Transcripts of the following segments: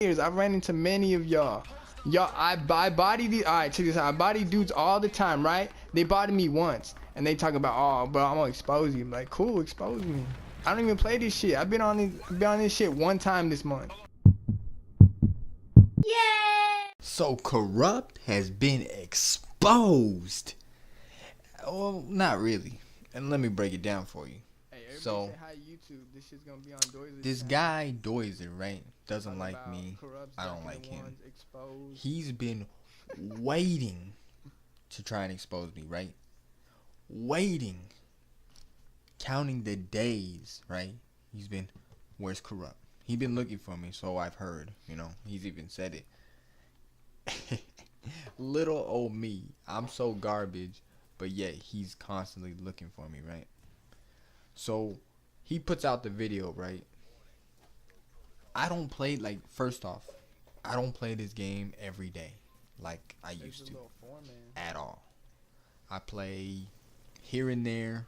years. I ran into many of y'all. I body these. Alright, check this out. I body dudes all the time, right? They body me once, and they talk about, oh, bro, I'm gonna expose you. I'm like, cool, expose me. I don't even play this shit. I've been on this shit one time this month. So Corrupt has been exposed. Well, not really. And let me break it down for you. Hey, everybody So, say hi YouTube. This shit's gonna be on Doyle's this channel. guy Doiser, right, doesn't Talk like about me. Corrupt's I don't definitely like the him. ones exposed. He's been waiting to try and expose me, right? Waiting. Counting the days, right? He's been, where's Corrupt? He's been looking for me, so I've heard. You know, he's even said it. Little old me. I'm so garbage, but yet he's constantly looking for me, right? So he puts out the video, right? I don't play, like, first off, I don't play this game every day like I used to at all. I play here and there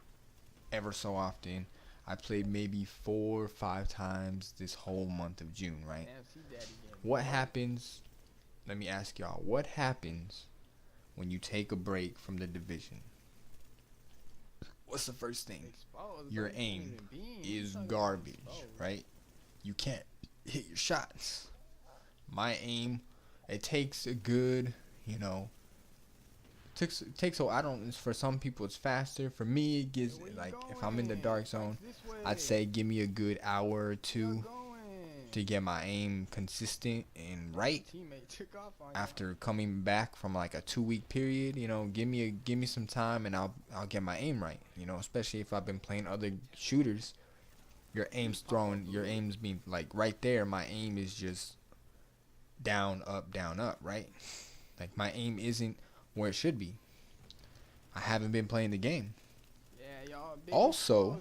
ever so often. I played maybe 4 or 5 times this whole month of June, right? What happens, let me ask y'all, what happens when you take a break from the division? What's the first thing? Your aim is garbage, right? You can't hit your shots. My aim, it takes a good, you know, takes so I don't, for some people it's faster. For me, it gives, like, if I'm in the dark zone, I'd say give me a good hour or two to get my aim consistent and right. After coming back from like a 2-week period, you know, give me some time and I'll get my aim right. You know, especially if I've been playing other shooters, your aim's being like right there. My aim is just down, up, right? Like, my aim isn't where it should be. I haven't been playing the game. Also,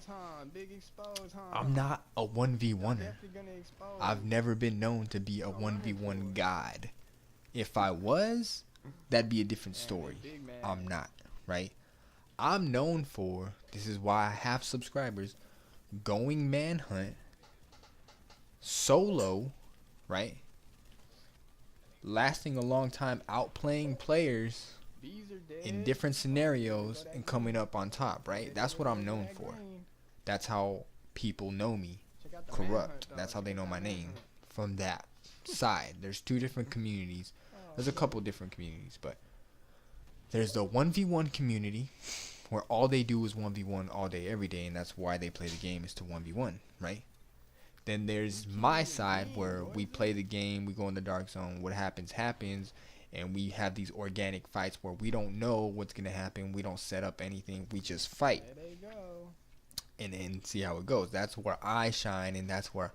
I'm not a 1v1er. I've never been known to be a 1v1 god. If I was, that'd be a different story. I'm not, right? I'm known for, this is why I have subscribers, going manhunt, solo, right? Lasting a long time, outplaying players in different scenarios and coming up on top, right? That's what I'm known for. That's how people know me. Corrupt. That's how they know my name. From that side. There's 2 different communities. There's a couple different communities, but there's the 1v1 community where all they do is 1v1 all day, every day, and that's why they play the game, is to 1v1, right? Then there's my side where we play the game, we go in the dark zone, what happens, and we have these organic fights where we don't know what's going to happen, we don't set up anything, we just fight. And then see how it goes. That's where I shine, and that's where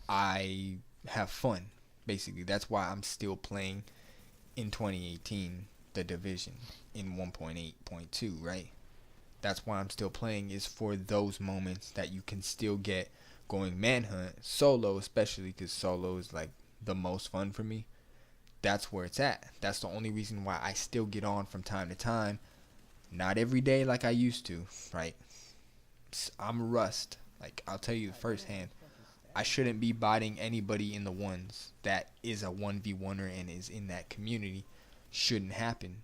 I have fun, basically. That's why I'm still playing in 2018, the division, in 1.8.2, right? That's why I'm still playing, is for those moments that you can still get going manhunt, solo, especially because solo is like the most fun for me. That's where it's at. That's the only reason why I still get on from time to time. Not every day like I used to, right? I'm rust. Like, I'll tell you firsthand, I shouldn't be botting anybody in the ones that is a 1v1er and is in that community. Shouldn't happen.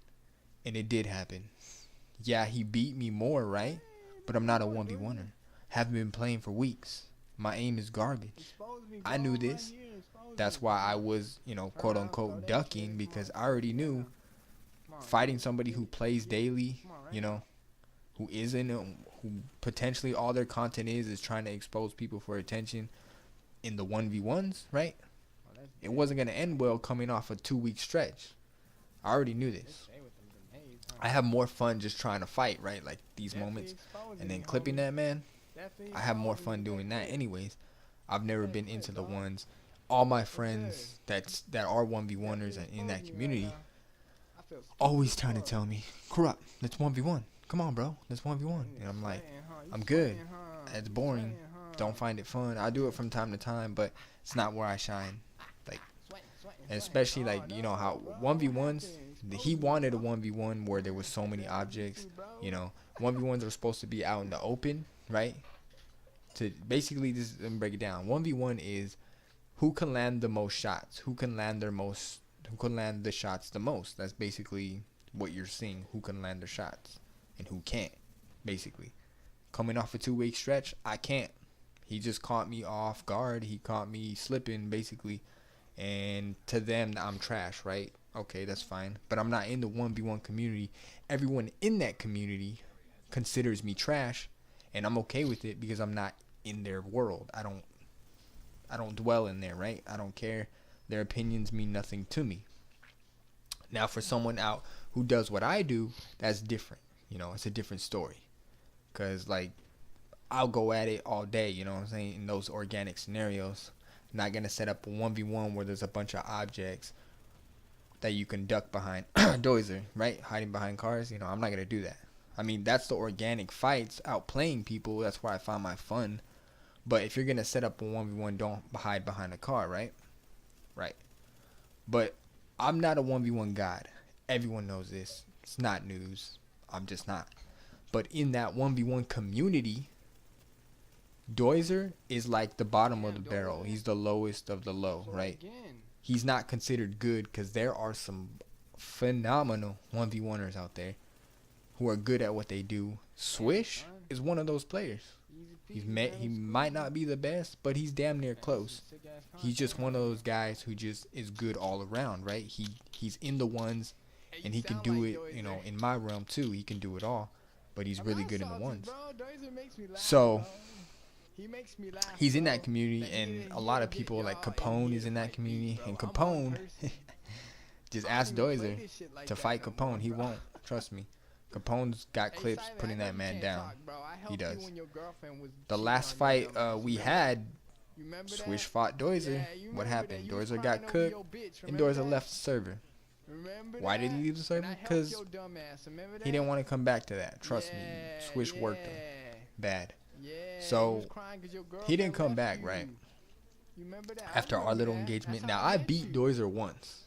And it did happen. Yeah, he beat me more, right? But I'm not a 1v1er. Haven't been playing for weeks. My aim is garbage. I knew this. That's why I was, you know, quote unquote ducking, because I already knew fighting somebody who plays daily, you know, who potentially all their content is trying to expose people for attention in the 1v1s, right? It wasn't going to end well coming off a 2-week stretch. I already knew this. I have more fun just trying to fight, right? Like these moments, and then clipping that, man. I have more fun doing that anyways. I've never been into the ones. All my friends that are 1v1ers and in that community always trying to tell me, Corrupt, let's 1v1. Come on, bro, let's 1v1. And I'm like, I'm good. It's boring. Don't find it fun. I do it from time to time, but it's not where I shine. Like, and especially, like, you know how 1v1s, he wanted a 1v1 where there was so many objects, you know. 1v1s are supposed to be out in the open, right? To basically, let me break it down. 1v1 is who can land the most shots, who can land the shots the most. That's basically what you're seeing, who can land the shots and who can't. Basically, coming off a 2-week stretch, I can't. He just caught me off guard. He caught me slipping, basically. And to them, I'm trash, right? Okay, that's fine. But I'm not in the 1v1 community. Everyone in that community considers me trash, and I'm okay with it because I'm not in their world. I don't dwell in there, right? I don't care. Their opinions mean nothing to me. Now, for someone out who does what I do, that's different. You know, it's a different story. Because, like, I'll go at it all day, you know what I'm saying, in those organic scenarios. I'm not going to set up a 1v1 where there's a bunch of objects that you can duck behind. Dozer, right? Hiding behind cars. You know, I'm not going to do that. I mean, that's the organic fights, outplaying people. That's where I find my fun. But if you're going to set up a 1v1, don't hide behind a car, right? Right. But I'm not a 1v1 god. Everyone knows this. It's not news. I'm just not. But in that 1v1 community, Dozer is like the bottom of the barrel. He's the lowest of the low, right? He's not considered good because there are some phenomenal 1v1ers out there who are good at what they do. Swish is one of those players. He might not be the best, but he's damn near close. He's just one of those guys who just is good all around, right? He's in the ones, and he can do it, you know, in my realm too. He can do it all, but he's really good in the ones. So he's in that community, and a lot of people like Capone is in that community, and Capone just ask Dozer to fight Capone. He won't. Trust me. Capone's got clips putting that man down. He does. The last fight we had, Swish fought Dozer. What happened? Dozer got cooked, and Dozer left the server. Why did he leave the server? Because he didn't want to come back to that. Trust me. Swish worked him bad. So he didn't come back, right? After our little engagement. Now, I beat Dozer once.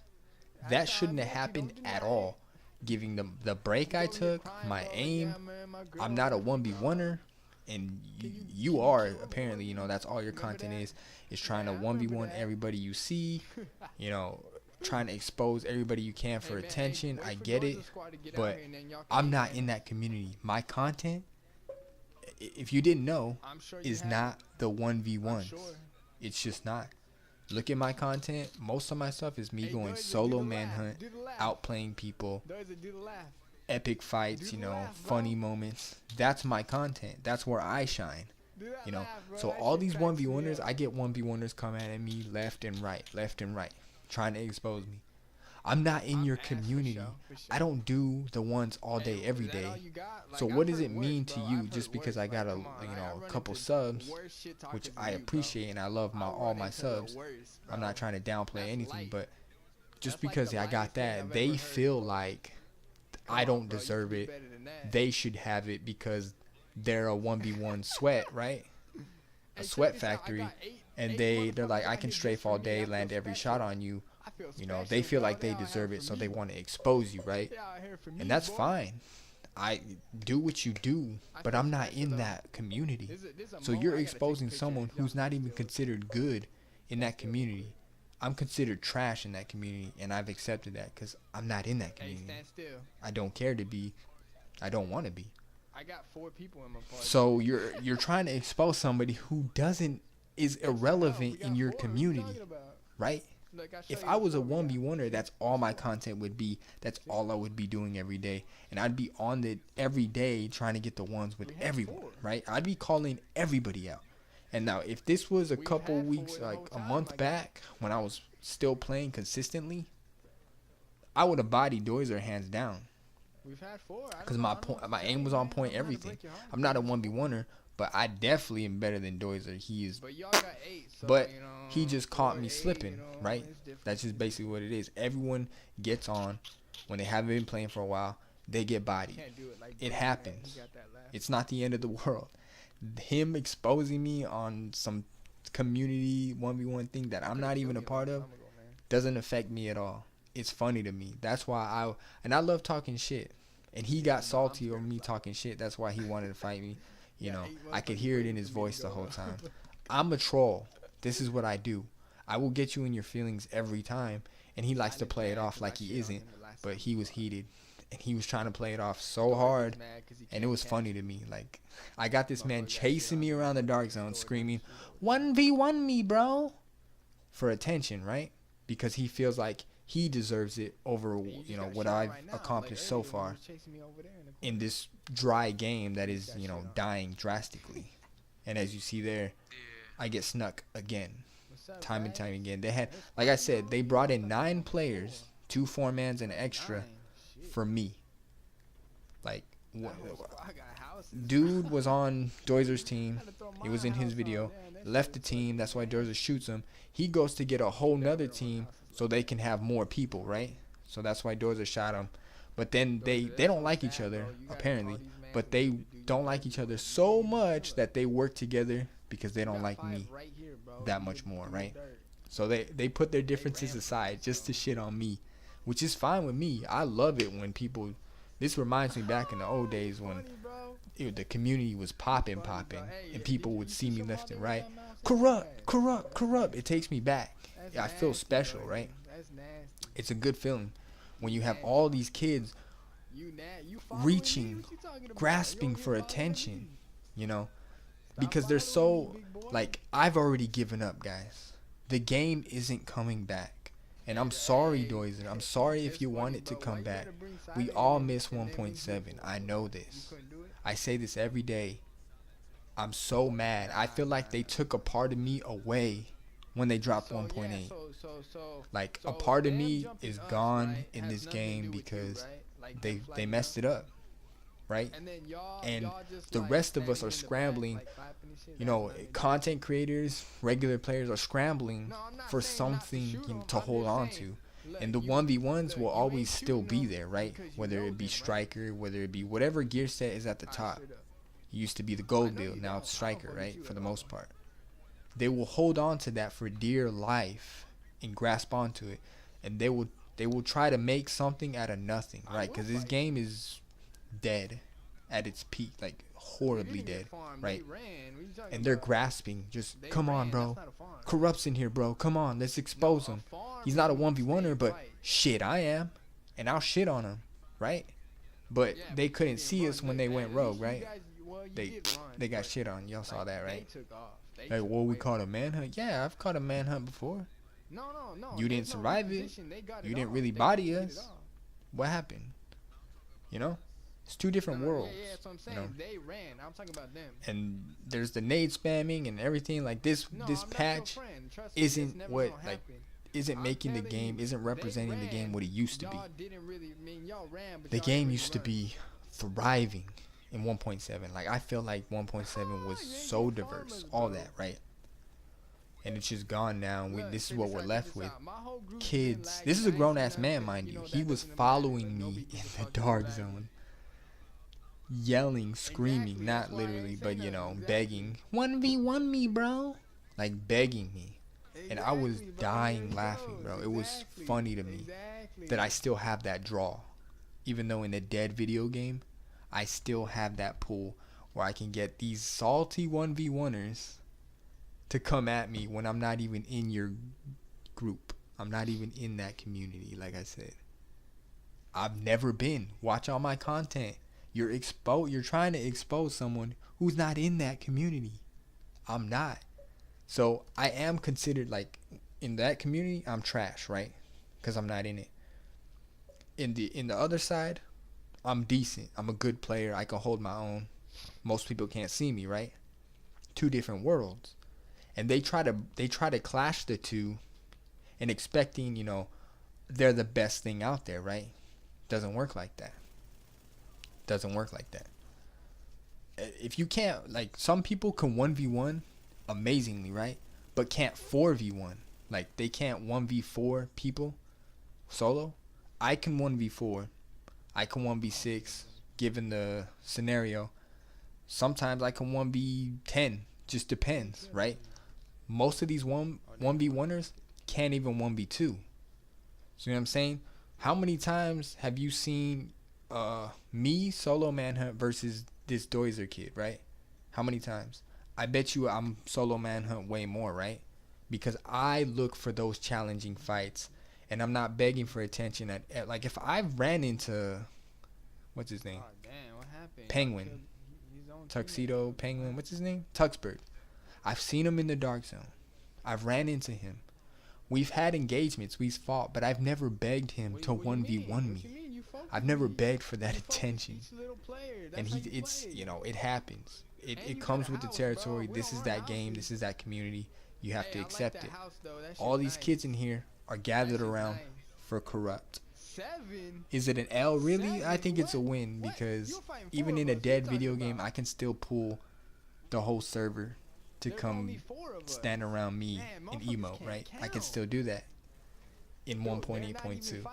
That shouldn't have happened at all. Giving them the break I took, my aim. I'm not a 1v1er, and you are apparently. You know, that's all your content is trying to 1v1 everybody you see. You know, trying to expose everybody you can for attention. I get it, but I'm not in that community. My content, if you didn't know, is not the 1v1s. It's just not. Look at my content. Most of my stuff is me going solo manhunt, outplaying people, epic fights, you know, funny moments. That's my content. That's where I shine. You know, so all these 1v1ers, I get 1v1ers coming at me left and right, trying to expose me. I'm not in your community. I don't do the ones all day, every day. So what does it mean to you just because I got a couple subs, which I appreciate and I love all my subs. I'm not trying to downplay anything, but just because I got that, they feel like I don't deserve it. They should have it because they're a 1v1 sweat, right? A sweat factory. And they're like, I can strafe all day, land every shot on you. You know, they feel like they deserve it, so they want to expose you, right? And that's fine. I do what you do, but I'm not in that community. So you're exposing someone who's not even considered good in that community. I'm considered trash in that community, and I've accepted that because I'm not in that community. I don't care to be. I don't want to be. So you're trying to expose somebody who is irrelevant in your community, right? If I was a 1v1er, that's all my content would be. That's all I would be doing every day. And I'd be on it every day trying to get the ones with everyone, right? I'd be calling everybody out. And now, if this was a couple weeks, like a month back, when I was still playing consistently, I would have bodied Dozer hands down. Because my aim was on point, everything. I'm not a 1v1er, but I definitely am better than Dozer. He is. But he just caught me slipping, right? That's just basically what it is. Everyone gets on when they haven't been playing for a while. They get bodied. It happens. It's not the end of the world. Him exposing me on some community 1v1 thing that I'm not even a part of doesn't affect me at all. It's funny to me. That's why I love talking shit. And he got salty over me talking shit. That's why he wanted to fight me. You know, I could hear it in his voice the whole time. I'm a troll. This is what I do. I will get you in your feelings every time. And he likes to play it off like he isn't, but he was heated. And he was trying to play it off so hard, and it was funny to me. Like, I got this man chasing me around the dark zone, screaming, 1v1 me, bro, for attention, right? Because he feels like he deserves it over, you know, what I've accomplished so far in this dry game that is, you know, dying drastically. And as you see there, I get snuck again, time and time again. They had, like I said, they brought in 9 players, 2 4-mans and an extra, for me. Like, dude was on Doizer's team. He was in his video. Left the team. That's why Doizer shoots him. He goes to get a whole nother team so they can have more people, right? So that's why Doizer shot him. But then they don't like each other, apparently. But they don't like each other so much that they work together because they don't like me that much more, right? So they put their differences aside just to shit on me, which is fine with me. I love it when people, this reminds me back in the old days when the community was popping, and people would see me left and right. Corrupt. It takes me back. I feel special, right? It's a good feeling when you have all these kids reaching, grasping for attention, you know, because they're so, like, I've already given up, guys. The game isn't coming back. And I'm sorry, Doizer. I'm sorry if you want it to come back. We all miss 1.7. I know this. I say this every day. I'm so mad. I feel like they took a part of me away when they dropped 1.8. Like, a part of me is gone in this game because they messed it up, right? And the rest of us are scrambling. You know, content creators, regular players are scrambling for something, you know, to hold on to. And the 1v1s will always still be there, right? Whether it be striker, whether it be whatever gear set is at the top. It used to be the gold build, now it's striker, right? For the most part. They will hold on to that for dear life and grasp onto it. And they will try to make something out of nothing, right? Because this game is dead at its peak, like horribly dead, right? And they're grasping, just come on, bro. Corrupt's in here, bro. Come on, let's expose him. He's not a 1v1er, but shit, I am, and I'll shit on him, right? But they couldn't see us when they went rogue, right? They got shit on. Y'all saw that, right? Like, what we caught a manhunt? Yeah, I've caught a manhunt before. You didn't survive it. You didn't really body us. What happened? You know? It's 2 different worlds. Yeah, that's what I'm saying. You know? They ran. I'm talking about them. And there's the nade spamming and everything. Like, this patch isn't what, like, isn't making the game, isn't representing the game what it used to be. The game used to be thriving in 1.7. Like, I feel like 1.7 was so diverse. All that, right? And it's just gone now. This is what we're left with. Kids. This is a grown-ass man, mind you. He was following me in the dark zone. Yelling, screaming, not literally, but, you know, begging, 1v1 me, bro, like begging me. And I was dying laughing, bro. It was funny to me that I still have that draw. Even though in a dead video game, I still have that pool where I can get these salty 1v1ers to come at me when I'm not even in your group. I'm not even in that community, like I said. I've never been. Watch all my content. You're trying to expose someone who's not in that community. I'm not. So I am considered, like, in that community, I'm trash, right? Because I'm not in it. In the other side, I'm decent. I'm a good player. I can hold my own. Most people can't see me, right? 2 different worlds. And they try to clash the 2 and expecting, you know, they're the best thing out there, right? Doesn't work like that. Doesn't work like that. If you can't, like, some people can 1v1 amazingly, right? But can't 4v1. Like, they can't 1v4 people solo. I can 1v4. I can 1v6 given the scenario. Sometimes I can 1v10. Just depends, right? Most of these 1v1ers can't even 1v2. So, you know what I'm saying? How many times have you seen me solo manhunt versus this Doizer kid, right? How many times? I bet you I'm solo manhunt way more, right? because I look for those challenging fights, and I'm not begging for attention. Like if I ran into, what's his name? Oh, damn, what happened? Penguin. Tuxedo Penguin. What's his name? Tuxbird. I've seen him in the dark zone. I've ran into him. We've had engagements. We've fought, but I've never begged him to 1v1 me. I've never begged for that attention. And it happens. It comes with the territory. This is that game. This is that community. You have to accept it. All these kids in here are gathered around for Corrupt. Is it an L really? I think it's a win, because even in a dead video game, I can still pull the whole server to come stand around me and emote, right? I can still do that in 1.8.2.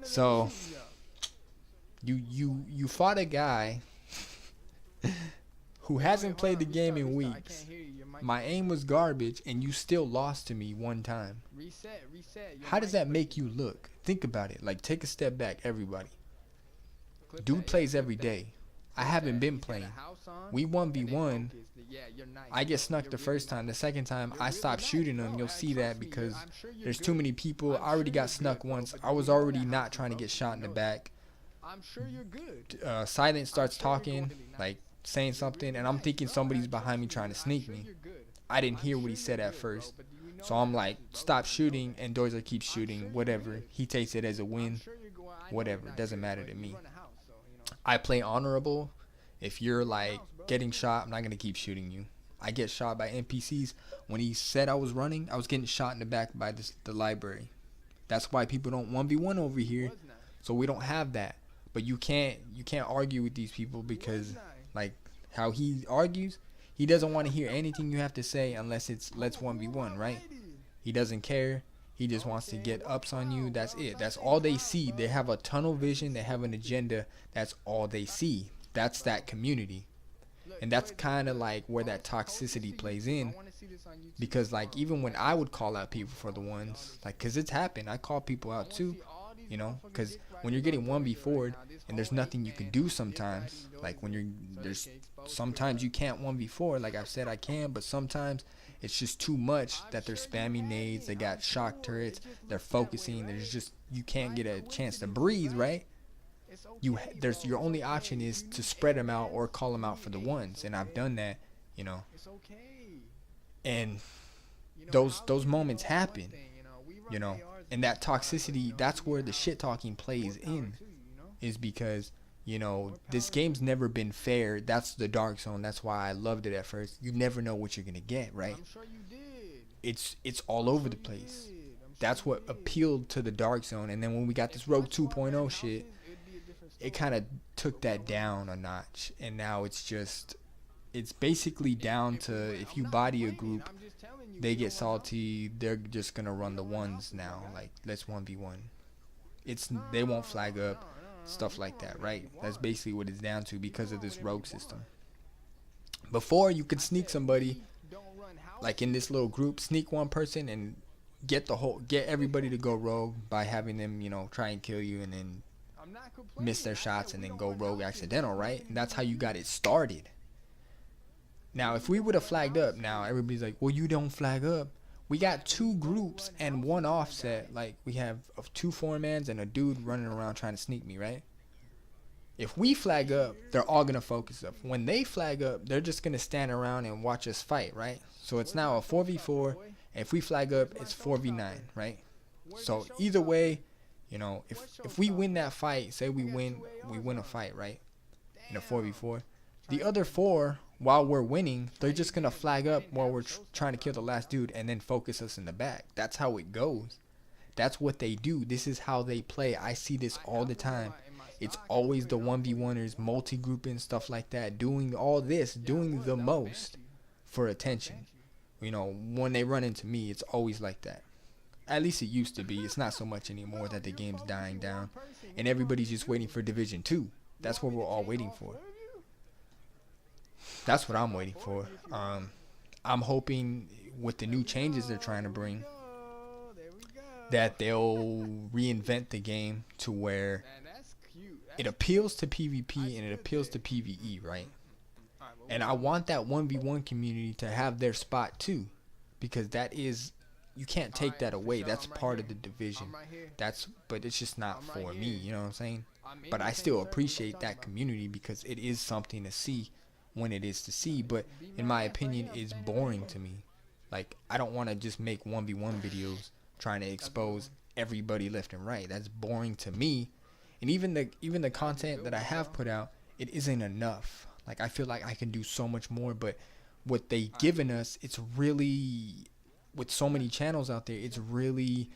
So you fought a guy who hasn't played the game in weeks. My aim was garbage, and you still lost to me one time. How does that make you look? Think about it. Like, take a step back, everybody. Dude plays every day. I haven't been playing. We 1v1. I get snuck the first time. The second time, I stopped shooting them. You'll see that because there's too many people. I already got snuck once. I was already not trying to get shot in the back. Silent starts talking, like saying something, and I'm thinking somebody's behind me trying to sneak me. I didn't hear what he said at first. So I'm like, stop shooting, and Dozer keeps shooting, whatever. He takes it as a win, whatever. It doesn't matter to me. I play honorable. If you're like getting shot, I'm not going to keep shooting you. I get shot by NPCs. When he said I was running, I was getting shot in the back by the library. That's why people don't 1v1 over here. So we don't have that. But you can't argue with these people, because like how he argues, he doesn't want to hear anything you have to say unless it's let's 1v1, right? He doesn't care. He just wants to get ups on you. That's it. That's all they see. They have a tunnel vision. They have an agenda. That's all they see. That's that community. And that's kind of like where that toxicity plays in. Because like even when I would call out people for the ones, like, because it's happened. I call people out too, you know, because when you're getting 1v4'd and there's nothing you can do sometimes, like when there's sometimes you can't 1v4, like I've said I can, but sometimes it's just too much that they're spamming nades, they got shock turrets, they're focusing, there's just, you can't get a chance to breathe, right? Your only option is to spread them out or call them out for the ones, and I've done that, you know. And those moments happen, you know. And that toxicity, that's where the shit talking plays in, is because, you know, this game's never been fair. That's the dark zone. That's why I loved it at first. You never know what you're gonna get, right? It's all over the place. That's what appealed to the dark zone. And then when we got this Rogue 2.0 shit, it kind of took that down a notch. And now it's basically down to, if you body a group, they get salty, they're just gonna run the ones now, like let's 1v1. They won't flag up, stuff like that, right? That's basically what it's down to because of this rogue system. Before, you could sneak somebody, like in this little group, sneak one person and get everybody to go rogue by having them, you know, try and kill you and then miss their shots and then go rogue accidental, right? And that's how you got it started. Now, if we would have flagged up, now everybody's like, well, you don't flag up. We got two groups and one offset. Like, we have 2 4-mans and a dude running around trying to sneak me, right? If we flag up, they're all going to focus up. When they flag up, they're just going to stand around and watch us fight, right? So it's now a 4v4. And if we flag up, it's 4v9, right? So either way, you know, if we win that fight, say we win a fight, right? In a 4v4. The other 4, while we're winning, they're just going to flag up while we're trying to kill the last dude and then focus us in the back. That's how it goes. That's what they do. This is how they play. I see this all the time. It's always the 1v1ers, multi-grouping, stuff like that, doing all this, doing the most for attention. You know, when they run into me, it's always like that. At least it used to be. It's not so much anymore that the game's dying down. And everybody's just waiting for Division 2. That's what we're all waiting for. That's what I'm waiting for. I'm hoping with the new changes they're trying to bring that they'll reinvent the game to where it appeals to PvP and it appeals to PvE, right? And I want that 1v1 community to have their spot too, because that is, you can't take that away. That's part of the division. But it's just not for me, you know what I'm saying? But I still appreciate that community because it is something to see when it is to see. But in my opinion, it's boring to me. Like, I don't want to just make 1v1 videos trying to expose everybody left and right. That's boring to me. And even the content that I have put out, it isn't enough. Like, I feel like I can do so much more, but what they given us, it's really, with so many channels out there, it's really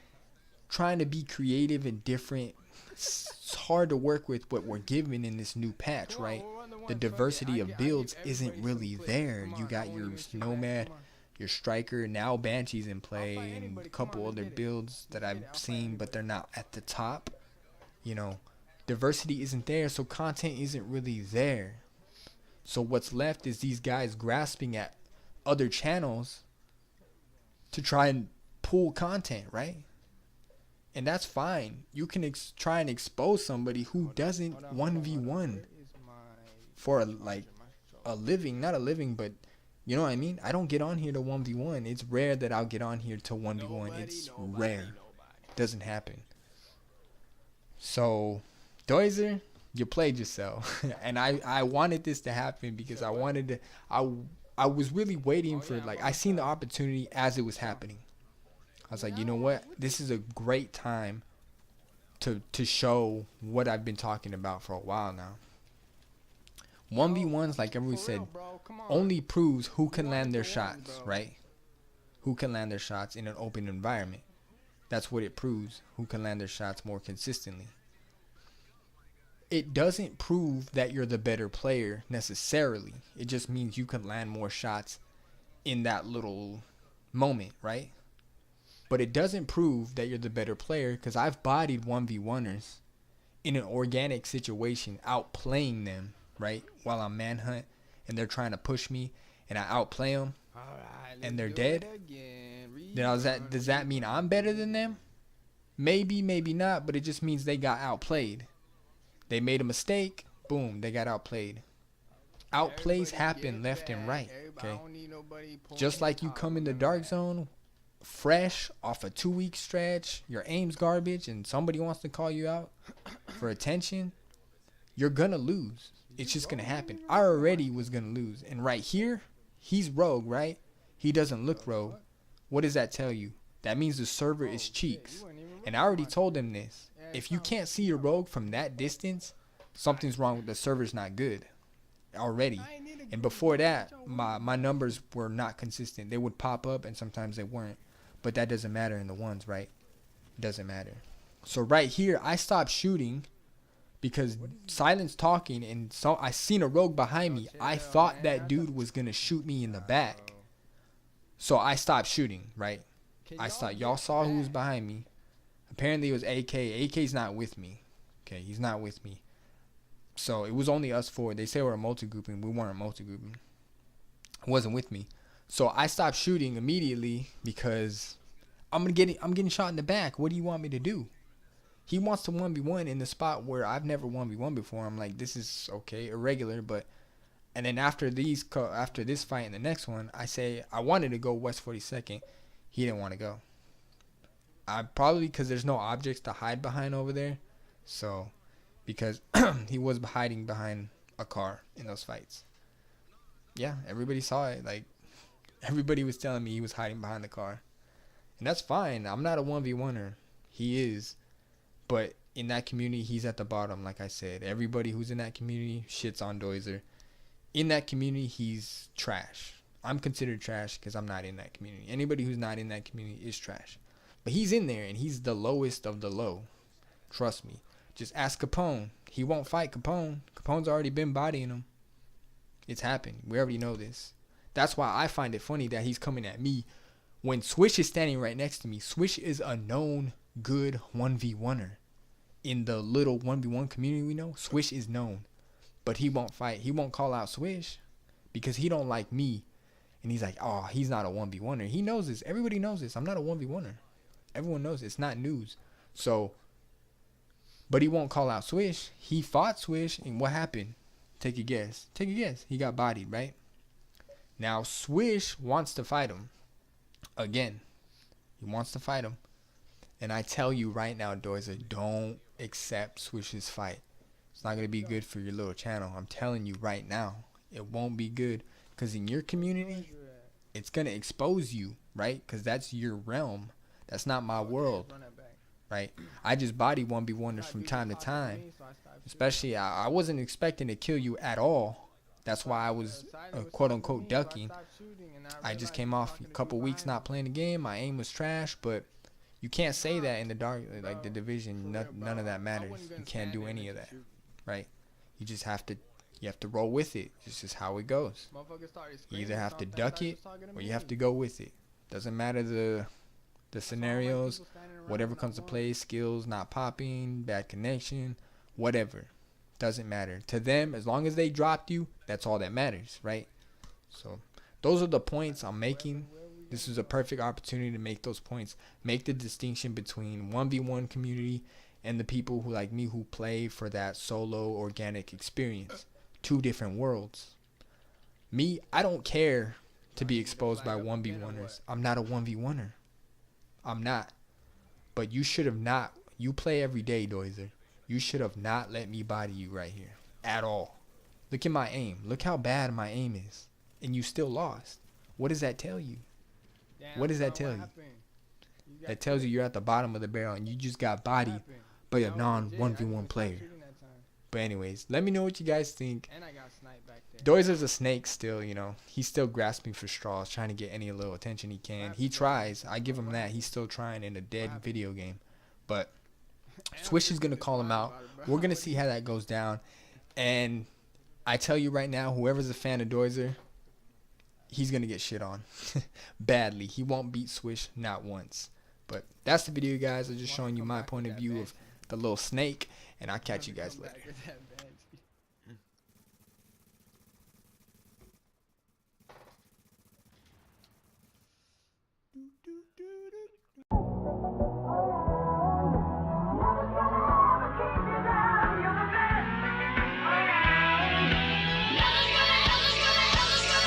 trying to be creative and different. It's hard to work with what we're given in this new patch, right? The diversity of builds isn't really there. You got your Nomad, your Striker, now Banshee's in play, and a couple other builds that I've seen, but they're not at the top. You know, diversity isn't there, so content isn't really there. So what's left is these guys grasping at other channels to try and pull content, right? And that's fine. You can try and expose somebody who doesn't 1v1 for a living, not a living, but you know what I mean? I don't get on here to 1v1. It's rare that I'll get on here to 1v1. It's rare. Doesn't happen. So, Doizer, you played yourself. And I wanted this to happen because I wanted to, I was really waiting for, like, I seen the opportunity as it was happening. I was like, you know what? This is a great time to show what I've been talking about for a while now. 1v1s, like everyone said, only proves who can land their shots, right? Who can land their shots in an open environment. That's what it proves, who can land their shots more consistently. It doesn't prove that you're the better player necessarily. It just means you can land more shots in that little moment, right? But it doesn't prove that you're the better player, because I've bodied 1v1ers in an organic situation, outplaying them, right? While I'm manhunt and they're trying to push me and I outplay them and they're dead. Then does that mean I'm better than them? Maybe, maybe not, but it just means they got outplayed. They made a mistake, boom, they got outplayed. Outplays happen left and right, okay? Just like you come in the dark zone fresh off a 2-week stretch, your aim's garbage, and somebody wants to call you out for attention, you're gonna lose. It's just gonna happen. I already was gonna lose. And right here, he's rogue, right? He doesn't look rogue. What does that tell you? That means the server is cheeks. And I already told them this. If you can't see your rogue from that distance, something's wrong with the server's not good already. And before that, my numbers were not consistent. They would pop up and sometimes they weren't. But that doesn't matter in the ones, right? It doesn't matter. So right here, I stopped shooting because Silence talking, and so I seen a rogue behind me. I thought that dude was gonna shoot me in the back, so I stopped shooting. Right? Y'all saw who was behind me. Apparently it was AK. AK's not with me. Okay, he's not with me. So it was only us four. They say we're multi-grouping. We weren't multi-grouping. It wasn't with me. So I stopped shooting immediately because I'm getting shot in the back. What do you want me to do? He wants to 1v1 in the spot where I've never 1v1 before. I'm like, this is okay, irregular, but. And then after this fight and the next one, I say I wanted to go West 42nd. He didn't want to go. Probably because there's no objects to hide behind over there. So, because he was hiding behind a car in those fights. Yeah, everybody saw it. Like, everybody was telling me he was hiding behind the car. And that's fine. I'm not a 1v1er. He is. But in that community, he's at the bottom, like I said. Everybody who's in that community shits on Doizer. In that community, he's trash. I'm considered trash because I'm not in that community. Anybody who's not in that community is trash. But he's in there, and he's the lowest of the low. Trust me. Just ask Capone. He won't fight Capone. Capone's already been bodying him. It's happened. We already know this. That's why I find it funny that he's coming at me when Swish is standing right next to me. Swish is a known good 1v1er. In the little 1v1 community we know, Swish is known. But he won't fight. He won't call out Swish because he don't like me. And he's like, oh, he's not a 1v1er. He knows this. Everybody knows this. I'm not a 1v1er. Everyone knows it. It's not news. So, but he won't call out Swish. He fought Swish, and what happened? Take a guess. Take a guess. He got bodied, right? Now, Swish wants to fight him. again. He wants to fight him. And I tell you right now, Doizer, don't accept Swish's fight. It's not going to be good for your little channel. I'm telling you right now. It won't be good. Because in your community, it's going to expose you, right? Because that's your realm. That's not my world, right? I just body 1v1ers from time to time. Especially, I wasn't expecting to kill you at all. That's why I was quote-unquote ducking. I just came off a couple weeks not playing the game. My aim was trash, but you can't say that in the dark, like the division. None of that matters. You can't do any of that, right? You just have to roll with it. It's just how it goes. You either have to duck it or you have to go with it. Doesn't matter the scenarios, whatever comes to play, skills not popping, bad connection, whatever. Doesn't matter. To them, as long as they dropped you, that's all that matters, right? So those are the points I'm making. This is a perfect opportunity to make those points. Make the distinction between 1v1 community and the people who like me who play for that solo organic experience. Two different worlds. Me, I don't care to be exposed by 1v1ers. I'm not a 1v1er. I'm not. But you should have not. You play every day, Doizer. You should have not let me body you right here. At all. Look at my aim. Look how bad my aim is. And you still lost. What does that tell you? What does that tell you? That tells you you're at the bottom of the barrel and you just got bodied by a non-1v1 player. But anyways, let me know what you guys think. Doizer's a snake still, you know. He's still grasping for straws, trying to get any little attention he can. He tries. I give him that. He's still trying in a dead video game. But Swish is going to call him out. We're going to see how that goes down. And I tell you right now, whoever's a fan of Doizer, he's going to get shit on. Badly. He won't beat Swish, not once. But that's the video, guys. I'm just showing you my point of view of the little snake. And I'll catch you guys later.